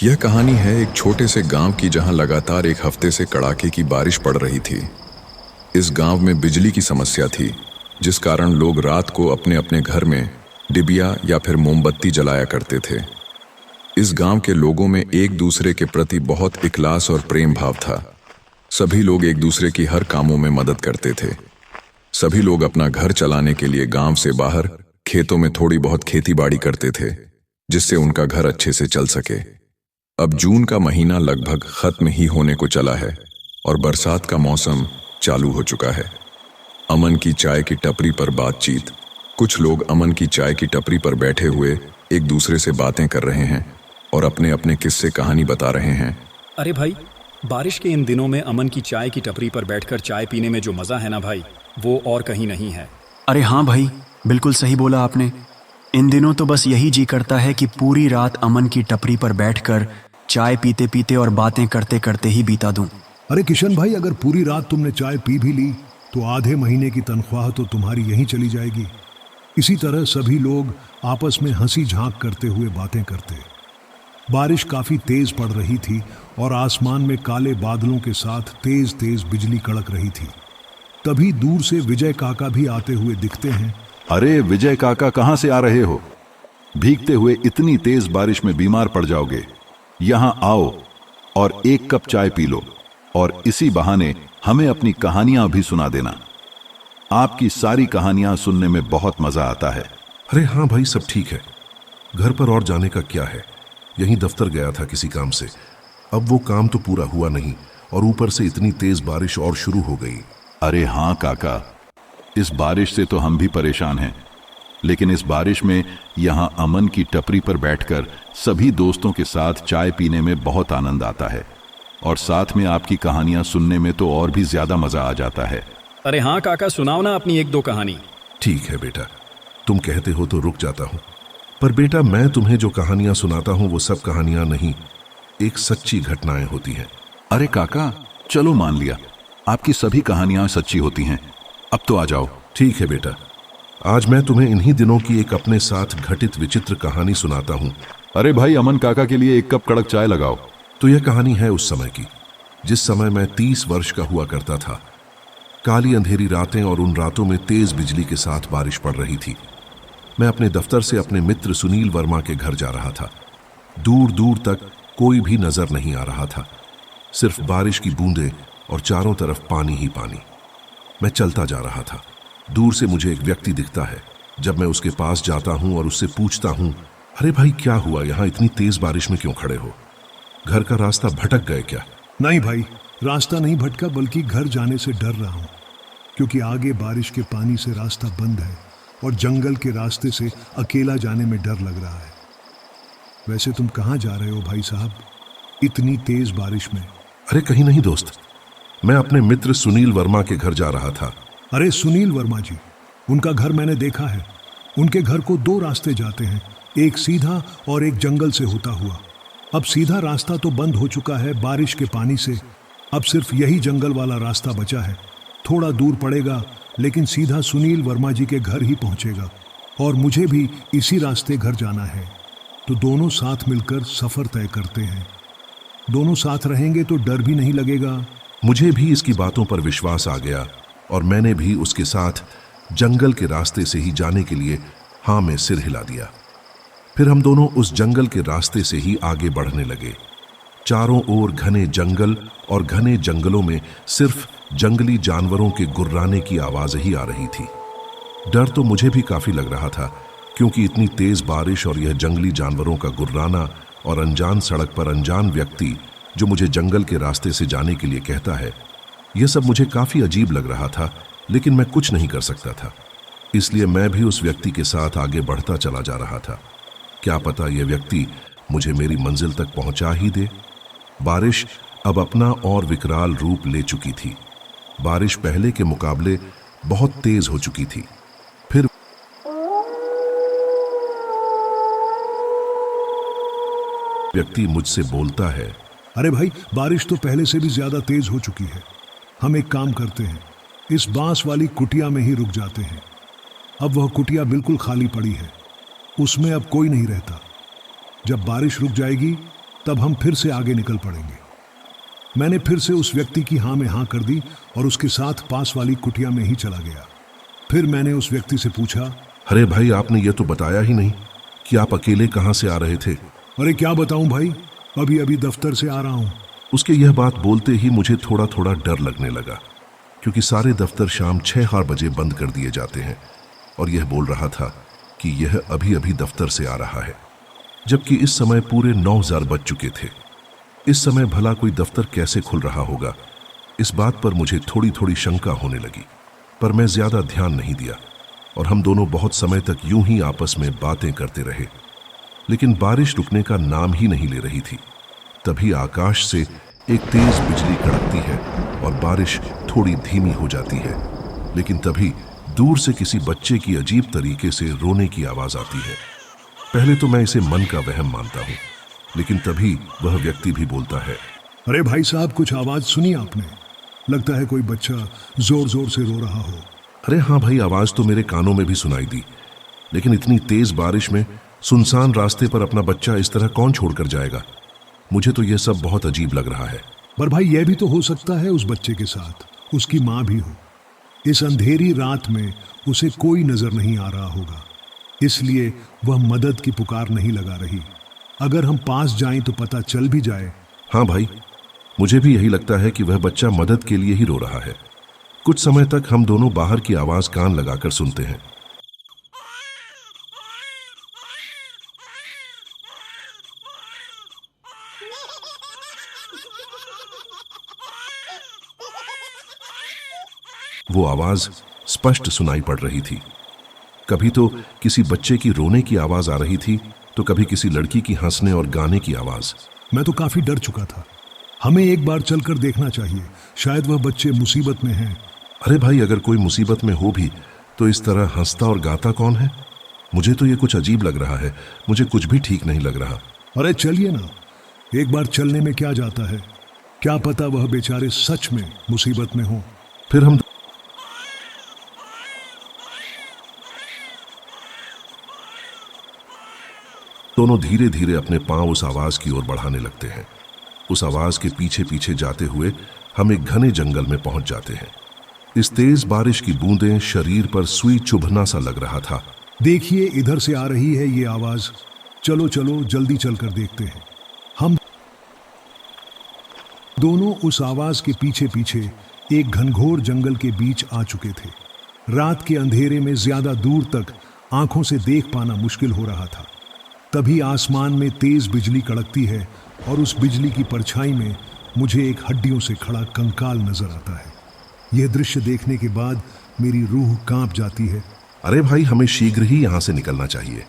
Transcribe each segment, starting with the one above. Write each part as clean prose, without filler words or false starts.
यह कहानी है एक छोटे से गांव की जहां लगातार एक हफ्ते से कड़ाके की बारिश पड़ रही थी। इस गांव में बिजली की समस्या थी, जिस कारण लोग रात को अपने अपने घर में डिबिया या फिर मोमबत्ती जलाया करते थे। इस गांव के लोगों में एक दूसरे के प्रति बहुत इखलास और प्रेम भाव था। सभी लोग एक दूसरे की हर कामों में मदद करते थे। सभी लोग अपना घर चलाने के लिए गांव से बाहर खेतों में थोड़ी बहुत खेती बाड़ी करते थे, जिससे उनका घर अच्छे से चल सके। अब जून का महीना लगभग खत्म ही होने को चला है और बरसात का मौसम चालू हो चुका है। अमन की चाय की टपरी पर बातचीत। कुछ लोग अमन की चाय की टपरी पर बैठे हुए एक दूसरे से बातें कर रहे हैं और अपने अपने किस्से कहानी बता रहे हैं। अरे भाई, बारिश के इन दिनों में अमन की चाय की टपरी पर बैठकर चाय पीने में जो मज़ा है ना भाई, वो और कहीं नहीं है। अरे हाँ भाई, बिल्कुल सही बोला आपने। इन दिनों तो बस यही जी करता है कि पूरी रात अमन की टपरी पर बैठकर चाय पीते पीते और बातें करते करते ही बीता दूं। अरे किशन भाई, अगर पूरी रात तुमने चाय पी भी ली तो आधे महीने की तनख्वाह तो तुम्हारी यहीं चली जाएगी। इसी तरह सभी लोग आपस में हंसी झांक करते हुए बातें करते। बारिश काफी तेज पड़ रही थी और आसमान में काले बादलों के साथ तेज तेज बिजली कड़क रही थी। तभी दूर से विजय काका भी आते हुए दिखते हैं। अरे विजय काका, कहां से आ रहे हो? भीगते हुए इतनी तेज बारिश में बीमार पड़ जाओगे। यहां आओ और एक कप चाय पी लो और इसी बहाने हमें अपनी कहानियां भी सुना देना। आपकी सारी कहानियां सुनने में बहुत मजा आता है। अरे हाँ भाई, सब ठीक है। घर पर और जाने का क्या है, यहीं दफ्तर गया था किसी काम से। अब वो काम तो पूरा हुआ नहीं और ऊपर से इतनी तेज बारिश और शुरू हो गई। अरे हाँ काका, इस बारिश से तो हम भी परेशान हैं, लेकिन इस बारिश में यहाँ अमन की टपरी पर बैठकर सभी दोस्तों के साथ चाय पीने में बहुत आनंद आता है और साथ में आपकी कहानियां सुनने में तो और भी ज्यादा मजा आ जाता है। अरे हाँ काका, सुनाओ ना अपनी एक दो कहानी। ठीक है बेटा, तुम कहते हो तो रुक जाता हूँ। पर बेटा, मैं तुम्हें जो कहानियां सुनाता हूँ वो सब कहानियां नहीं, एक सच्ची घटनाएं होती हैं। अरे काका, चलो मान लिया आपकी सभी कहानियां सच्ची होती हैं। अब तो आ जाओ। ठीक है बेटा, आज मैं तुम्हें इन्हीं दिनों की एक अपने साथ घटित विचित्र कहानी सुनाता हूँ। अरे भाई, अमन काका के लिए एक कप कड़क चाय लगाओ। तो यह कहानी है उस समय की, जिस समय मैं 30 वर्ष का हुआ करता था। काली अंधेरी रातें और उन रातों में तेज बिजली के साथ बारिश पड़ रही थी। मैं अपने दफ्तर से अपने मित्र सुनील वर्मा के घर जा रहा था। दूर दूर तक कोई भी नजर नहीं आ रहा था, सिर्फ बारिश की बूंदें और चारों तरफ पानी ही पानी। मैं चलता जा रहा था। दूर से मुझे एक व्यक्ति दिखता है। जब मैं उसके पास जाता हूं और उससे पूछता हूं, अरे भाई क्या हुआ, यहां इतनी तेज बारिश में क्यों खड़े हो? घर का रास्ता भटक गए क्या? नहीं भाई, रास्ता नहीं भटका, बल्कि घर जाने से डर रहा हूँ, क्योंकि आगे बारिश के पानी से रास्ता बंद है और जंगल के रास्ते से अकेला जाने में डर लग रहा है। वैसे तुम कहाँ जा रहे हो भाई साहब, इतनी तेज बारिश में? अरे कहीं नहीं दोस्त, मैं अपने मित्र सुनील वर्मा के घर जा रहा था। अरे सुनील वर्मा जी, उनका घर मैंने देखा है। उनके घर को 2 रास्ते जाते हैं, एक सीधा और एक जंगल से होता हुआ। अब सीधा रास्ता तो बंद हो चुका है बारिश के पानी से। अब सिर्फ यही जंगल वाला रास्ता बचा है। थोड़ा दूर पड़ेगा, लेकिन सीधा सुनील वर्मा जी के घर ही पहुंचेगा और मुझे भी इसी रास्ते घर जाना है। तो दोनों साथ मिलकर सफर तय करते हैं। दोनों साथ रहेंगे तो डर भी नहीं लगेगा। मुझे भी इसकी बातों पर विश्वास आ गया और मैंने भी उसके साथ जंगल के रास्ते से ही जाने के लिए हाँ में सिर हिला दिया। फिर हम दोनों उस जंगल के रास्ते से ही आगे बढ़ने लगे। चारों ओर घने जंगल और घने जंगलों में सिर्फ जंगली जानवरों के गुर्राने की आवाज ही आ रही थी। डर तो मुझे भी काफी लग रहा था, क्योंकि इतनी तेज बारिश और यह जंगली जानवरों का गुर्राना और अनजान सड़क पर अनजान व्यक्ति जो मुझे जंगल के रास्ते से जाने के लिए कहता है, यह सब मुझे काफी अजीब लग रहा था। लेकिन मैं कुछ नहीं कर सकता था, इसलिए मैं भी उस व्यक्ति के साथ आगे बढ़ता चला जा रहा था। क्या पता यह व्यक्ति मुझे मेरी मंजिल तक पहुंचा ही दे। बारिश अब अपना और विकराल रूप ले चुकी थी। बारिश पहले के मुकाबले बहुत तेज हो चुकी थी। फिर व्यक्ति मुझसे बोलता है, अरे भाई, बारिश तो पहले से भी ज्यादा तेज हो चुकी है। हम एक काम करते हैं, इस बांस वाली कुटिया में ही रुक जाते हैं। अब वह कुटिया बिल्कुल खाली पड़ी है, उसमें अब कोई नहीं रहता। जब बारिश रुक जाएगी तब हम फिर से आगे निकल पड़ेंगे। मैंने फिर से उस व्यक्ति की हाँ में हाँ कर दी और उसके साथ पास वाली कुटिया में ही चला गया। फिर मैंने उस व्यक्ति से पूछा, अरे भाई, आपने ये तो बताया ही नहीं कि आप अकेले कहाँ से आ रहे थे। अरे क्या बताऊं भाई, अभी अभी दफ्तर से आ रहा हूं। उसके यह बात बोलते ही मुझे थोड़ा थोड़ा डर लगने लगा, क्योंकि सारे दफ्तर शाम 6 बजे बंद कर दिए जाते हैं और यह बोल रहा था कि यह अभी अभी दफ्तर से आ रहा है, जबकि इस समय पूरे 9 बज चुके थे। इस समय भला कोई दफ्तर कैसे खुल रहा होगा, इस बात पर मुझे थोड़ी थोड़ी शंका होने लगी, पर मैं ज्यादा ध्यान नहीं दिया और हम दोनों बहुत समय तक यूं ही आपस में बातें करते रहे। लेकिन बारिश रुकने का नाम ही नहीं ले रही थी। तभी आकाश से एक तेज बिजली कड़कती है और बारिश थोड़ी धीमी हो जाती है। लेकिन तभी दूर से किसी बच्चे की अजीब तरीके से रोने की आवाज आती है। पहले तो मैं इसे मन का वहम मानता हूँ, लेकिन तभी वह व्यक्ति भी बोलता है, अरे भाई साहब, कुछ आवाज सुनी आपने? लगता है कोई बच्चा जोर जोर से रो रहा हो। अरे हाँ भाई, आवाज तो मेरे कानों में भी सुनाई दी, लेकिन इतनी तेज बारिश में सुनसान रास्ते पर अपना बच्चा इस तरह कौन छोड़कर जाएगा? मुझे तो यह सब बहुत अजीब लग रहा है। पर भाई, यह भी तो हो सकता है उस बच्चे के साथ उसकी माँ भी हो। इस अंधेरी रात में उसे कोई नजर नहीं आ रहा होगा, इसलिए वह मदद की पुकार नहीं लगा रही। अगर हम पास जाएं तो पता चल भी जाए। हाँ भाई, मुझे भी यही लगता है कि वह बच्चा मदद के लिए ही रो रहा है। कुछ समय तक हम दोनों बाहर की आवाज कान लगाकर सुनते हैं। वो आवाज स्पष्ट सुनाई पड़ रही थी। कभी तो किसी बच्चे की रोने की आवाज आ रही थी, तो कभी किसी लड़की की हंसने और गाने की आवाज। मैं तो काफी डर चुका था। हमें एक बार चलकर देखना चाहिए, शायद वह बच्चे मुसीबत में हैं। अरे भाई, अगर कोई मुसीबत में हो भी तो इस तरह हंसता और गाता कौन है? मुझे तो ये कुछ अजीब लग रहा है। मुझे कुछ भी ठीक नहीं लग रहा। अरे चलिए ना, एक बार चलने में क्या जाता है? क्या पता वह बेचारे सच में मुसीबत में हो। फिर हम दोनों धीरे धीरे अपने पांव उस आवाज की ओर बढ़ाने लगते हैं। उस आवाज के पीछे पीछे जाते हुए हम एक घने जंगल में पहुंच जाते हैं। इस तेज बारिश की बूंदें शरीर पर सुई चुभना सा लग रहा था। देखिए, इधर से आ रही है ये आवाज। चलो चलो, जल्दी चलकर देखते हैं। हम दोनों उस आवाज के पीछे पीछे एक घनघोर जंगल के बीच आ चुके थे। रात के अंधेरे में ज्यादा दूर तक आंखों से देख पाना मुश्किल हो रहा था। तभी आसमान में तेज बिजली कड़कती है और उस बिजली की परछाई में मुझे एक हड्डियों से खड़ा कंकाल नजर आता है। यह दृश्य देखने के बाद मेरी रूह कांप जाती है। अरे भाई, हमें शीघ्र ही यहां से निकलना चाहिए।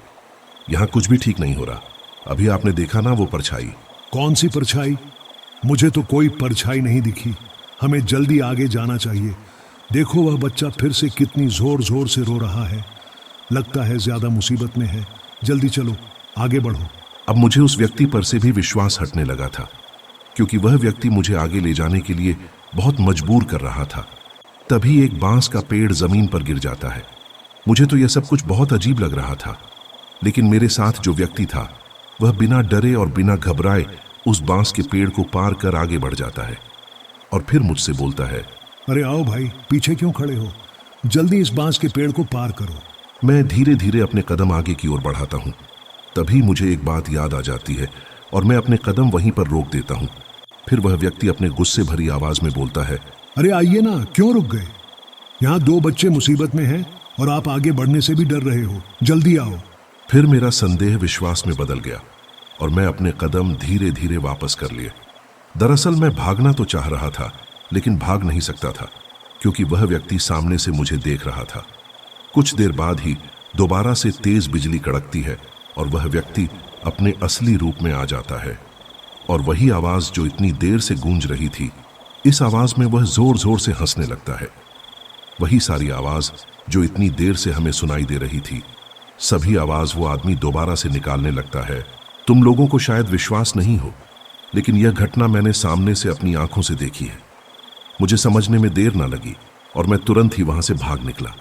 यहां कुछ भी ठीक नहीं हो रहा। अभी आपने देखा ना वो परछाई? कौन सी परछाई? मुझे तो कोई परछाई नहीं दिखी। हमें जल्दी आगे जाना चाहिए। देखो, वह बच्चा फिर से कितनी जोर जोर से रो रहा है। लगता है ज्यादा मुसीबत में है। जल्दी चलो, आगे बढ़ो। अब मुझे उस व्यक्ति पर से भी विश्वास हटने लगा था, क्योंकि वह व्यक्ति मुझे आगे ले जाने के लिए बहुत मजबूर कर रहा था। तभी एक बांस का पेड़ जमीन पर गिर जाता है। मुझे तो यह सब कुछ बहुत अजीब लग रहा था, लेकिन मेरे साथ जो व्यक्ति था वह बिना डरे और बिना घबराए उस बांस के पेड़ को पार कर आगे बढ़ जाता है और फिर मुझसे बोलता है, अरे आओ भाई, पीछे क्यों खड़े हो? जल्दी इस बांस के पेड़ को पार करो। मैं धीरे धीरे अपने कदम आगे की ओर बढ़ाता हूँ। तभी मुझे एक बात याद आ जाती है और मैं अपने कदम वहीं पर रोक देता हूँ। फिर वह व्यक्ति अपने गुस्से भरी आवाज में बोलता है, अरे आइए ना, क्यों रुक गए? यहाँ 2 बच्चे मुसीबत में हैं और आप आगे बढ़ने से भी डर रहे हो। जल्दी आओ। फिर मेरा संदेह विश्वास में बदल गया और मैं अपने कदम धीरे धीरे वापस कर लिए। दरअसल मैं भागना तो चाह रहा था, लेकिन भाग नहीं सकता था, क्योंकि वह व्यक्ति सामने से मुझे देख रहा था। कुछ देर बाद ही दोबारा से तेज बिजली कड़कती है और वह व्यक्ति अपने असली रूप में आ जाता है। और वही आवाज जो इतनी देर से गूंज रही थी, इस आवाज में वह जोर जोर से हंसने लगता है। वही सारी आवाज जो इतनी देर से हमें सुनाई दे रही थी, सभी आवाज वो आदमी दोबारा से निकालने लगता है। तुम लोगों को शायद विश्वास नहीं हो, लेकिन यह घटना मैंने सामने से अपनी आंखों से देखी है। मुझे समझने में देर ना लगी और मैं तुरंत ही वहां से भाग निकला।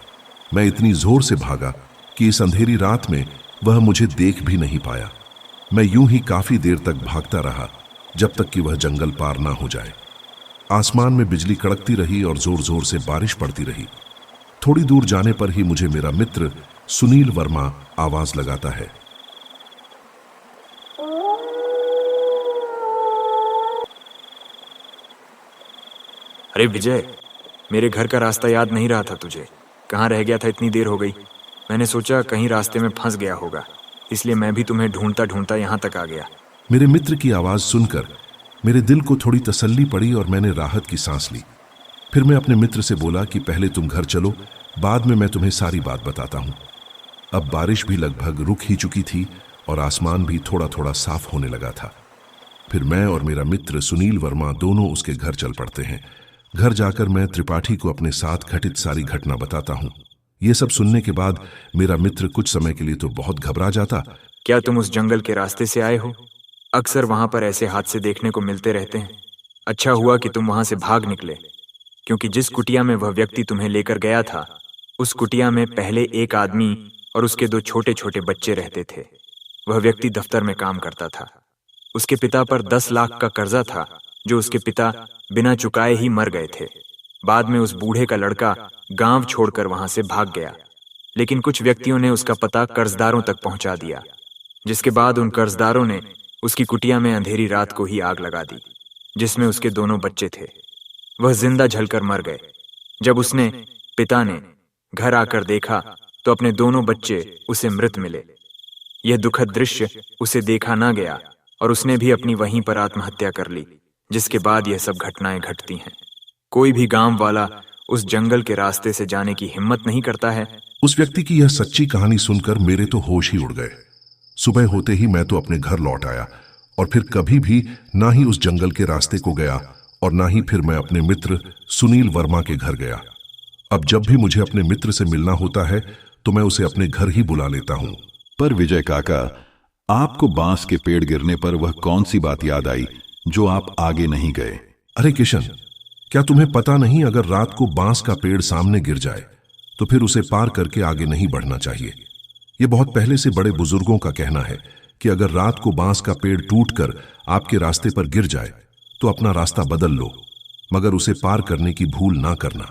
मैं इतनी जोर से भागा कि इस अंधेरी रात में वह मुझे देख भी नहीं पाया। मैं यूं ही काफी देर तक भागता रहा, जब तक कि वह जंगल पार ना हो जाए। आसमान में बिजली कड़कती रही और जोर जोर से बारिश पड़ती रही। थोड़ी दूर जाने पर ही मुझे मेरा मित्र सुनील वर्मा आवाज लगाता है। अरे विजय, मेरे घर का रास्ता याद नहीं रहा था तुझे? कहाँ रह गया था? इतनी देर हो गई। मैंने सोचा कहीं रास्ते में फंस गया होगा, इसलिए मैं भी तुम्हें ढूंढता ढूंढता यहाँ तक आ गया। मेरे मित्र की आवाज सुनकर मेरे दिल को थोड़ी तसल्ली पड़ी और मैंने राहत की सांस ली। फिर मैं अपने मित्र से बोला कि पहले तुम घर चलो, बाद में मैं तुम्हें सारी बात बताता हूँ। अब बारिश भी लगभग रुक ही चुकी थी और आसमान भी थोड़ा थोड़ा साफ होने लगा था। फिर मैं और मेरा मित्र सुनील वर्मा दोनों उसके घर चल पड़ते हैं। घर जाकर मैं त्रिपाठी को अपने साथ घटित सारी घटना बताता हूँ। ये सब सुनने के बाद मेरा मित्र कुछ समय के लिए तो बहुत घबरा जाता। क्या तुम उस जंगल के रास्ते से आए हो? अक्सर वहां पर ऐसे हादसे देखने को मिलते रहते हैं। अच्छा हुआ कि तुम वहां से भाग निकले, क्योंकि जिस कुटिया में वह व्यक्ति तुम्हें लेकर गया था, उस कुटिया में पहले एक आदमी और उसके 2 छोटे छोटे बच्चे रहते थे। वह व्यक्ति दफ्तर में काम करता था। उसके पिता पर 10 लाख का कर्जा था, जो उसके पिता बिना चुकाए ही मर गए थे। बाद में उस बूढ़े का लड़का गांव छोड़कर वहां से भाग गया, लेकिन कुछ व्यक्तियों ने उसका पता कर्जदारों तक पहुंचा दिया, जिसके बाद उन कर्जदारों ने उसकी कुटिया में अंधेरी रात को ही आग लगा दी, जिसमें उसके दोनों बच्चे थे। वह जिंदा जलकर मर गए। जब उसने पिता ने घर आकर देखा तो अपने दोनों बच्चे उसे मृत मिले। यह दुखद दृश्य उसे देखा ना गया और उसने भी अपनी वहीं पर आत्महत्या कर ली, जिसके बाद यह सब घटनाएं घटती हैं। कोई भी गांव वाला उस जंगल के रास्ते से जाने की हिम्मत नहीं करता है। उस व्यक्ति की यह सच्ची कहानी सुनकर मेरे तो होश ही उड़ गए। सुबह होते ही मैं तो अपने घर लौट आया और फिर कभी भी ना ही उस जंगल के रास्ते को गया और ना ही फिर मैं अपने मित्र सुनील वर्मा के घर गया। अब जब भी मुझे अपने मित्र से मिलना होता है तो मैं उसे अपने घर ही बुला लेता हूँ। पर विजय काका, आपको बांस के पेड़ गिरने पर वह कौन सी बात याद आई जो आप आगे नहीं गए? अरे किशन, क्या तुम्हें पता नहीं, अगर रात को बांस का पेड़ सामने गिर जाए तो फिर उसे पार करके आगे नहीं बढ़ना चाहिए। यह बहुत पहले से बड़े बुजुर्गों का कहना है कि अगर रात को बांस का पेड़ टूटकर आपके रास्ते पर गिर जाए तो अपना रास्ता बदल लो, मगर उसे पार करने की भूल ना करना।